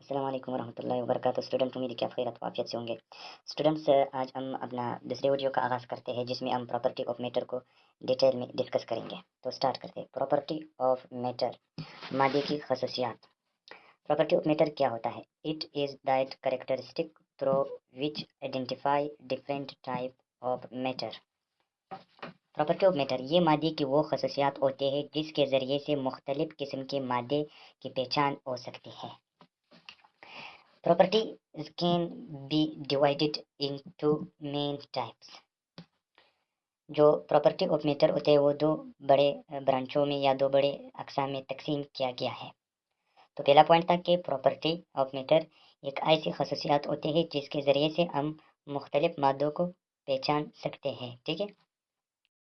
अस्सलाम वालेकुम वरहमतुल्लाहि वबरकातुहू। स्टूडेंट, उम्मीद है कि आप खैरियत वाफियत से होंगे। स्टूडेंट्स, आज हम अपना दूसरे वीडियो का आगाज़ करते हैं जिसमें हम प्रॉपर्टी ऑफ मैटर को डिटेल में डिस्कस करेंगे। तो स्टार्ट करते हैं। प्रॉपर्टी ऑफ मैटर, मादे की खसूसियात। प्रॉपर्टी ऑफ मैटर क्या होता है? It is that characteristic through which identify different type of matter. Property of matter ये मादे की वो खसूसियात होते हैं जिसके ज़रिए से मुख्तलिफ किस्म के मादे की पहचान हो सकती है। Properties can be divided into main types. जो प्रॉपर्टी ऑफ मैटर होते हैं वो दो बड़े ब्रांचों में या दो बड़े अक़साम में तकसीम किया गया है। तो पहला पॉइंट था कि प्रॉपर्टी ऑफ मैटर एक ऐसी खसूसियात होती है जिसके ज़रिए से हम मुख्तलिफ मादों को पहचान सकते हैं। ठीक है।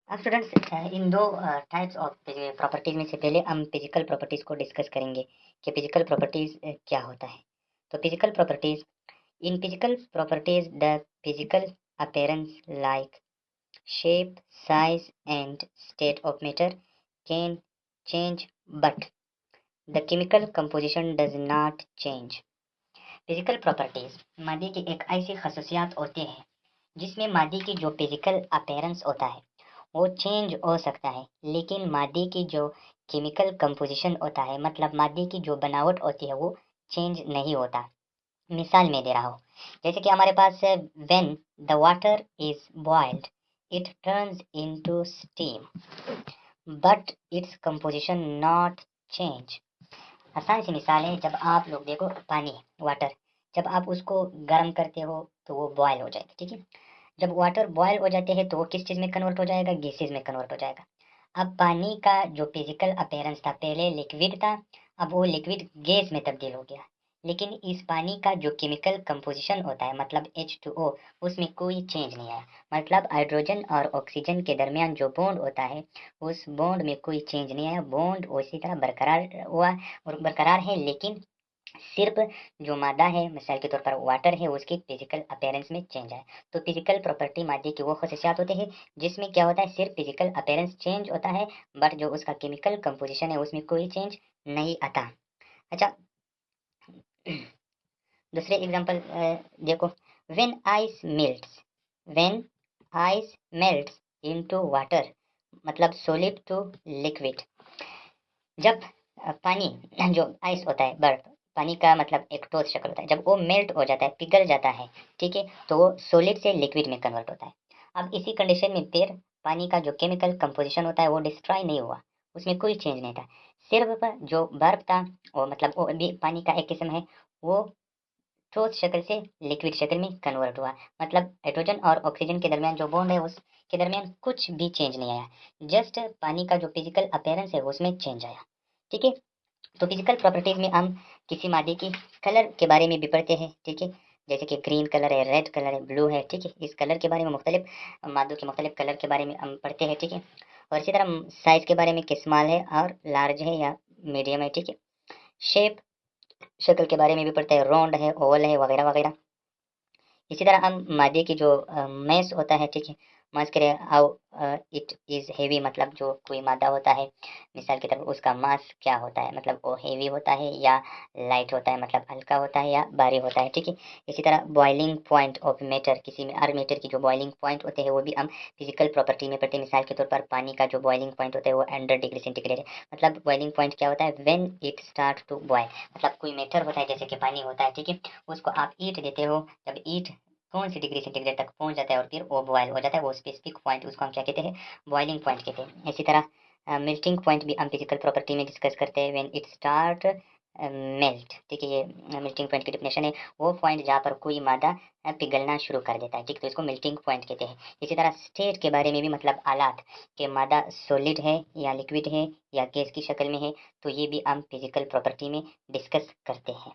अब स्टूडेंट्स, इन दो टाइप्स ऑफ प्रॉपर्टीज में से पहले हम फिजिकल प्रॉपर्टीज़ को डिस्कस करेंगे कि फिजिकल प्रॉपर्टीज़ क्या होता है। तो physical properties, in physical properties, the physical appearance like shape, size, and state of matter can change, but the chemical composition does not change. Physical properties मादे की एक ऐसी खसूसियात होती है जिसमें मादे की जो फिजिकल अपीयरेंस होता है वो चेंज हो सकता है, लेकिन मादे की जो केमिकल कंपोजिशन होता है, मतलब मादे की जो बनावट होती है वो चेंज नहीं होता। मिसाल में दे रहा हूँ, जैसे कि हमारे पास है when the water is boiled it turns into steam but its composition not change. आसान सी मिसाल है, जब आप लोग देखो पानी, वाटर, जब आप उसको गर्म करते हो तो वो बॉयल हो जाएगा। ठीक है। जब वाटर बॉयल हो जाते हैं तो वो किस चीज़ में कन्वर्ट हो जाएगा? गैसेज में कन्वर्ट हो जाएगा। अब पानी का जो फिजिकल अपीयरेंस था, पहले लिक्विड था, अब वो लिक्विड गैस में तब्दील हो गया। लेकिन इस पानी का जो केमिकल कंपोजिशन होता है, मतलब H2O, उसमें कोई चेंज नहीं आया। मतलब हाइड्रोजन और ऑक्सीजन के दरमियान जो बॉन्ड होता है उस बॉन्ड में कोई चेंज नहीं आया। बॉन्ड उसी तरह बरकरार हुआ और बरकरार है, लेकिन सिर्फ जो मादा है, मिसाल के तौर पर वाटर है, उसकी फिजिकल अपीयरेंस में चेंज है। तो फिजिकल प्रॉपर्टी मादे की वो खसूसियात होती है जिसमें क्या होता है, सिर्फ फिजिकल अपीयरेंस चेंज होता है, बट जो उसका केमिकल कंपोजिशन है उसमें कोई चेंज नहीं आता। अच्छा, दूसरे एग्जांपल देखो, when ice melts, when ice melts into water, मतलब सॉलिड टू लिक्विड। जब पानी जो आइस होता है, बर्फ, पानी का मतलब एक ठोस शक्ल होता है, जब वो मेल्ट हो जाता है, पिघल जाता है, ठीक है, तो वो सॉलिड से लिक्विड में कन्वर्ट होता है। अब इसी कंडीशन में फिर पानी का जो केमिकल कंपोजिशन होता है वो डिस्ट्रॉय नहीं हुआ, उसमें कोई चेंज नहीं था। सिर्फ जो बर्फ था वो, मतलब वो भी पानी का एक किस्म है, वो ठोस शक्ल से लिक्विड शक्ल में कन्वर्ट हुआ। मतलब हाइड्रोजन और ऑक्सीजन के दरमियान जो बॉन्ड है उसके दरमियान कुछ भी चेंज नहीं आया, जस्ट पानी का जो फिजिकल अपीयरेंस है उसमें चेंज आया। ठीक है। तो फिजिकल प्रॉपर्टीज में हम किसी मादे की कलर के बारे में भी पढ़ते हैं। ठीक है। जैसे कि ग्रीन कलर है, रेड कलर है, ब्लू है। ठीक है। इस कलर के बारे में, मुख्तलिफ मादों के मुख्तलिफ कलर के बारे में हम पढ़ते हैं। ठीक है। और इसी तरह साइज के बारे में कि स्मॉल है और लार्ज है या मीडियम है। ठीक है। शेप, शक्ल के बारे में भी पढ़ते हैं, राउंड है, ओवल है, वगैरह वगैरह। इसी तरह हम मादे की जो मैस होता है, ठीक है, मास करें हाउ इट इज़ हेवी, मतलब जो कोई मादा होता है, मिसाल की तरफ उसका मास क्या होता है, मतलब वो हेवी होता है या लाइट होता है, मतलब हल्का होता है या भारी होता है। ठीक है। इसी तरह बॉइलिंग पॉइंट ऑफ मैटर, किसी में हर मैटर की जो बॉइलिंग पॉइंट होते हैं वो भी हम फिजिकल प्रॉपर्टी में पढ़ते हैं। मिसाल के तौर पर पानी का जो बॉइलिंग पॉइंट होता है वो 100 डिग्री सेंटीग्रेड है। मतलब बॉइलिंग पॉइंट क्या होता है? When it start to boil, मतलब कोई मैटर होता है जैसे कि पानी होता है, ठीक है, उसको आप ईट देते हो, जब ईट कौन सी डिग्री सेंटीग्रेड तक पहुंच जाता है और फिर वो बॉयल हो जाता है, वो स्पेसिफिक पॉइंट, उसको हम क्या कहते हैं? बॉइलिंग पॉइंट कहते हैं। इसी तरह मेल्टिंग पॉइंट भी हम फिजिकल प्रॉपर्टी में डिस्कस करते हैं, व्हेन इट स्टार्ट मेल्ट। ठीक है, ये मेल्टिंग पॉइंट की डेफिनेशन है, वो पॉइंट जहाँ पर कोई मादा पिघलना शुरू कर देता है। ठीक, तो इसको मेल्टिंग पॉइंट कहते हैं। इसी तरह स्टेट के बारे में भी, मतलब आलात के मादा सॉलिड है या लिक्विड है या गैस की शक्ल में है, तो ये भी हम फिजिकल प्रॉपर्टी में डिस्कस करते हैं।